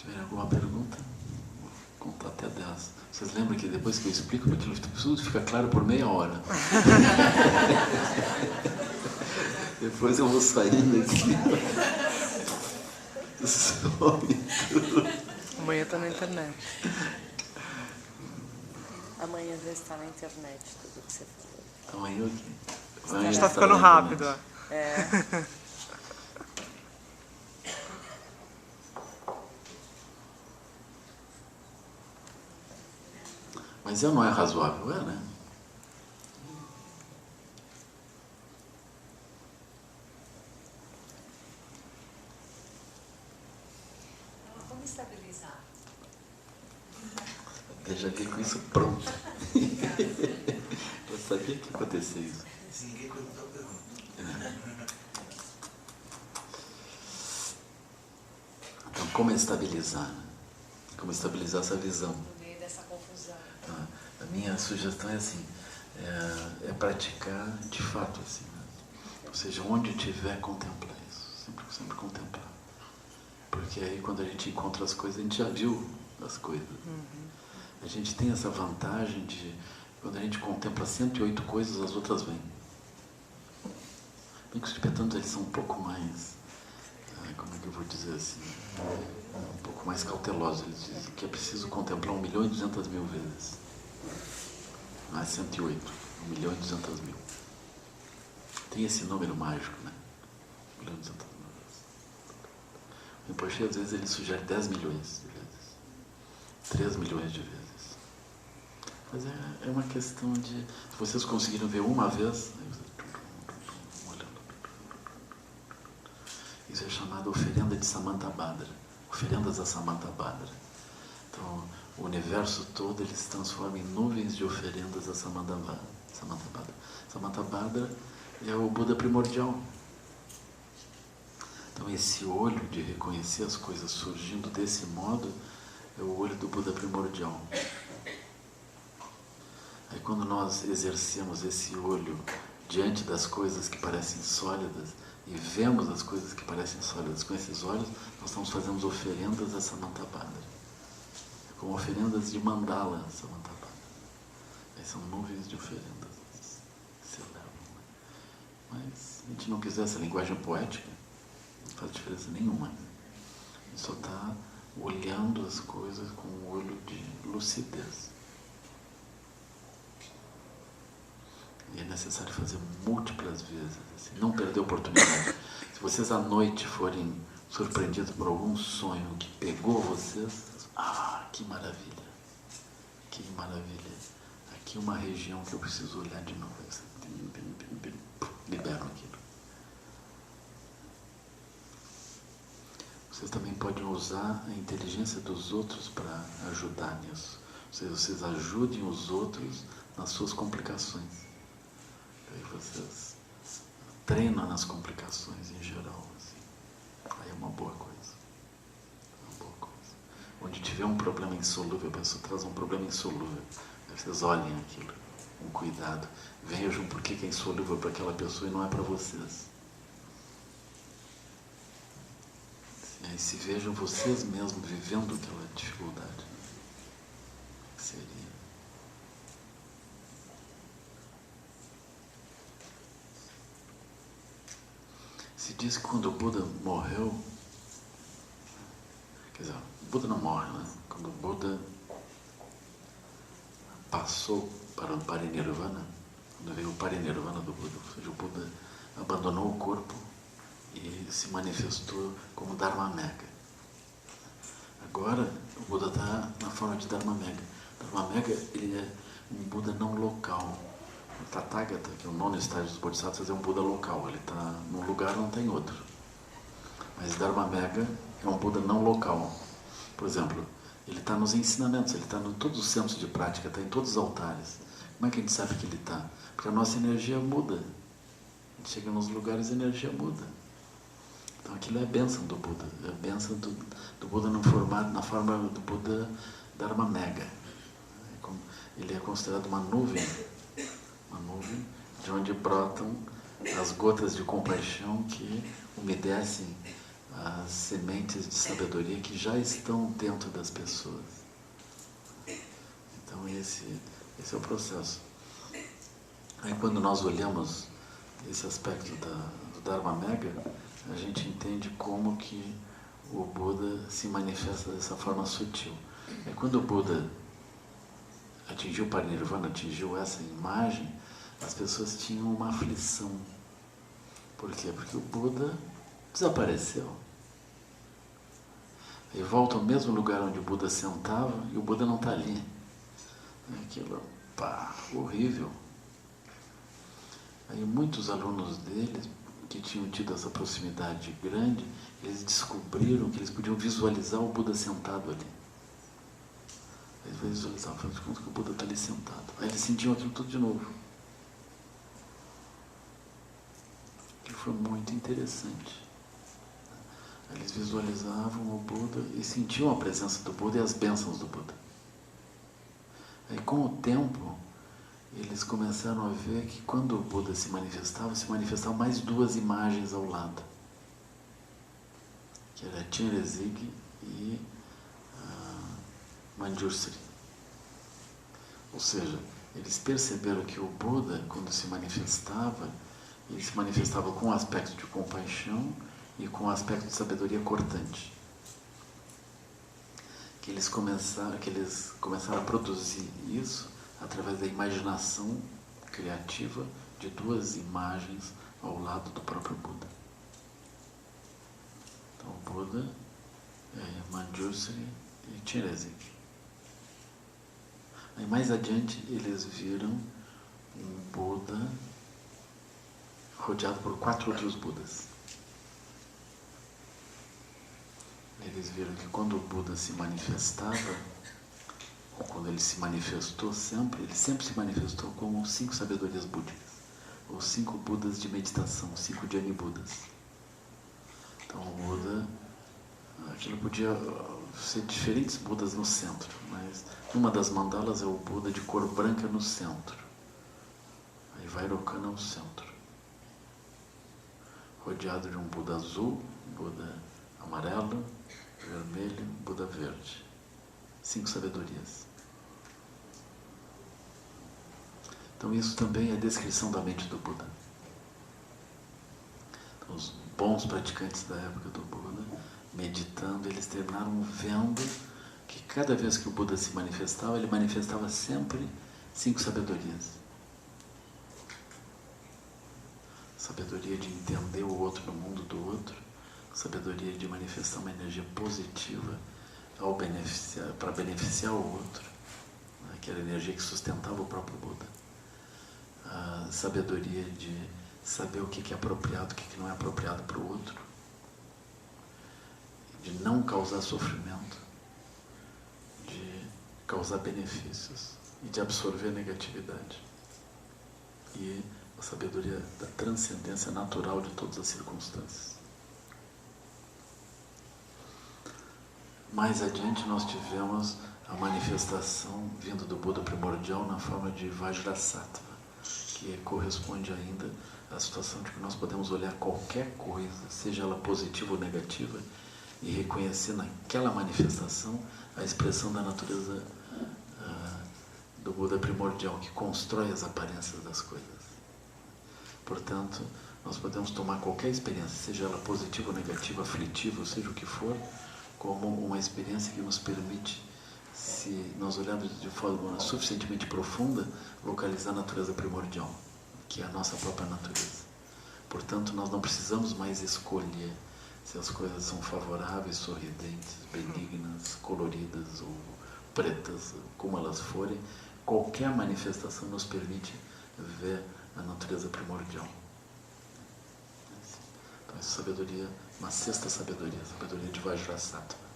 Se tiver alguma pergunta, vou contar até 10. Vocês lembram que depois que eu explico aquilo, tudo fica claro por meia hora. Depois eu vou sair daqui. Some tudo. Amanhã está na internet. Amanhã já está na internet tudo que você falou. Amanhã o quê? A gente está ficando rápido. É. Mas não é razoável, é, né? Como estabilizar? Eu já vi com isso pronto. Eu sabia que ia acontecer isso. Se ninguém perguntou, pergunta. Então, como estabilizar? Né? Como estabilizar essa visão? No meio dessa confusão. A minha sugestão é assim, é praticar de fato assim, né? Ou seja, onde tiver, contemplar isso, sempre contemplar. Porque aí quando a gente encontra as coisas, a gente já viu as coisas. A gente tem essa vantagem de, quando a gente contempla 108 coisas, as outras vêm. Bem que os tibetanos, eles são um pouco mais, como é que eu vou dizer assim, um pouco mais cautelosos. Eles dizem que é preciso contemplar 1.200.000 vezes. Não é 108, 1.200.000. Tem esse número mágico, né? 1.200.000 vezes. O Rinpoche, às vezes, ele sugere 10 milhões de vezes. 3 milhões de vezes. Mas é uma questão de... Se vocês conseguiram ver uma vez... Isso é chamado oferenda de Samantabhadra. Oferendas a Samantabhadra. Então, o universo todo ele se transforma em nuvens de oferendas a Samantabhadra. Samantabhadra é o Buda primordial. Então, esse olho de reconhecer as coisas surgindo desse modo é o olho do Buda primordial. Aí, quando nós exercemos esse olho diante das coisas que parecem sólidas e vemos as coisas que parecem sólidas com esses olhos, nós estamos fazendo oferendas a Samantabhadra. Como oferendas de mandala, Samantabhadra. Aí são nuvens de oferendas que se elevam. Mas se a gente não quiser essa linguagem poética, não faz diferença nenhuma. A gente só está olhando as coisas com um olho de lucidez. E é necessário fazer múltiplas vezes, assim, não perder a oportunidade. Se vocês à noite forem surpreendidos por algum sonho que pegou vocês, que maravilha, que maravilha. Aqui uma região que eu preciso olhar de novo. Liberam aquilo. Vocês também podem usar a inteligência dos outros para ajudar nisso. Ou seja, vocês ajudem os outros nas suas complicações. Aí vocês treinam nas complicações em geral. Assim. Aí é uma boa coisa. Onde tiver um problema insolúvel, a pessoa traz um problema insolúvel. Aí vocês olhem aquilo com cuidado. Vejam por que é insolúvel para aquela pessoa e não é para vocês. Aí se vejam vocês mesmos vivendo aquela dificuldade. Que seria? Se diz que quando o Buda morreu, quer dizer, o Buda não morre, né? Quando o Buda passou para o Parinirvana, quando veio o Parinirvana do Buda, ou seja, o Buda abandonou o corpo e se manifestou como Dharmamegha. Agora, o Buda está na forma de Dharmamegha. Dharmamegha, ele é um Buda não local. O Tathagata, que é o 9º estágio dos Bodhisattvas, é um Buda local. Ele está num lugar, não tem outro. Mas Dharmamegha é um Buda não local. Por exemplo, ele está nos ensinamentos, ele está em todos os centros de prática, está em todos os altares. Como é que a gente sabe que ele está? Porque a nossa energia muda. A gente chega nos lugares e a energia muda. Então aquilo é a bênção do Buda. É a bênção do Buda no formato, na forma do Buda Dharmamegha. Ele é considerado uma nuvem de onde brotam as gotas de compaixão que umedecem as sementes de sabedoria que já estão dentro das pessoas. Então esse é o processo. Aí quando nós olhamos esse aspecto do Dharma Mega, a gente entende como que o Buda se manifesta dessa forma sutil. Aí quando o Buda atingiu o Parinirvana, atingiu essa imagem, as pessoas tinham uma aflição. Por quê? Porque o Buda desapareceu. Aí volta ao mesmo lugar onde o Buda sentava e o Buda não está ali. Aquilo, pá, horrível. Aí muitos alunos deles, que tinham tido essa proximidade grande, eles descobriram que eles podiam visualizar o Buda sentado ali. Eles visualizavam, falando de conta que o Buda está ali sentado. Aí eles sentiam aquilo tudo de novo. Que foi muito interessante. Aí eles visualizavam o Buda e sentiam a presença do Buda e as bênçãos do Buda. Aí com o tempo, eles começaram a ver que quando o Buda se manifestavam mais duas imagens ao lado, que era Chenrezig e Manjushri. Ou seja, eles perceberam que o Buda, quando se manifestava, ele se manifestava com um aspecto de compaixão e com um aspecto de sabedoria cortante. Que eles começaram a produzir isso através da imaginação criativa de duas imagens ao lado do próprio Buda. Então, o Buda é Manjushri e Chenrezig. Aí mais adiante eles viram um Buda rodeado por 4 outros Budas. Eles viram que quando o Buda se manifestava, ou quando ele se manifestou ele sempre se manifestou como 5 sabedorias búdicas, ou 5 Budas de meditação, 5 Jnani Budas. Então o Buda, aquilo podia ser diferentes Budas no centro, mas uma das mandalas é o Buda de cor branca no centro. Aí Vairocana ao centro. Rodeado de um Buda azul, Buda amarelo, vermelho, Buda verde. 5 sabedorias. Então isso também é a descrição da mente do Buda. Então, os bons praticantes da época do Buda, meditando, eles terminaram vendo que cada vez que o Buda se manifestava, ele manifestava sempre 5 sabedorias. Sabedoria de entender o outro no mundo do outro, sabedoria de manifestar uma energia positiva para beneficiar o outro, né, que era a energia que sustentava o próprio Buda. A sabedoria de saber o que é apropriado, o que não é apropriado para o outro, de não causar sofrimento, de causar benefícios e de absorver negatividade. E a sabedoria da transcendência natural de todas as circunstâncias. Mais adiante nós tivemos a manifestação vinda do Buda primordial na forma de Vajrasattva, que corresponde ainda à situação de que nós podemos olhar qualquer coisa, seja ela positiva ou negativa, e reconhecer naquela manifestação a expressão da natureza do Buda primordial, que constrói as aparências das coisas. Portanto, nós podemos tomar qualquer experiência, seja ela positiva ou negativa, aflitiva, ou seja o que for, como uma experiência que nos permite, se nós olharmos de forma suficientemente profunda, localizar a natureza primordial, que é a nossa própria natureza. Portanto, nós não precisamos mais escolher se as coisas são favoráveis, sorridentes, benignas, coloridas ou pretas, como elas forem. Qualquer manifestação nos permite ver a natureza primordial. Então, essa sabedoria, uma sexta sabedoria, a sabedoria de Vajrasattva.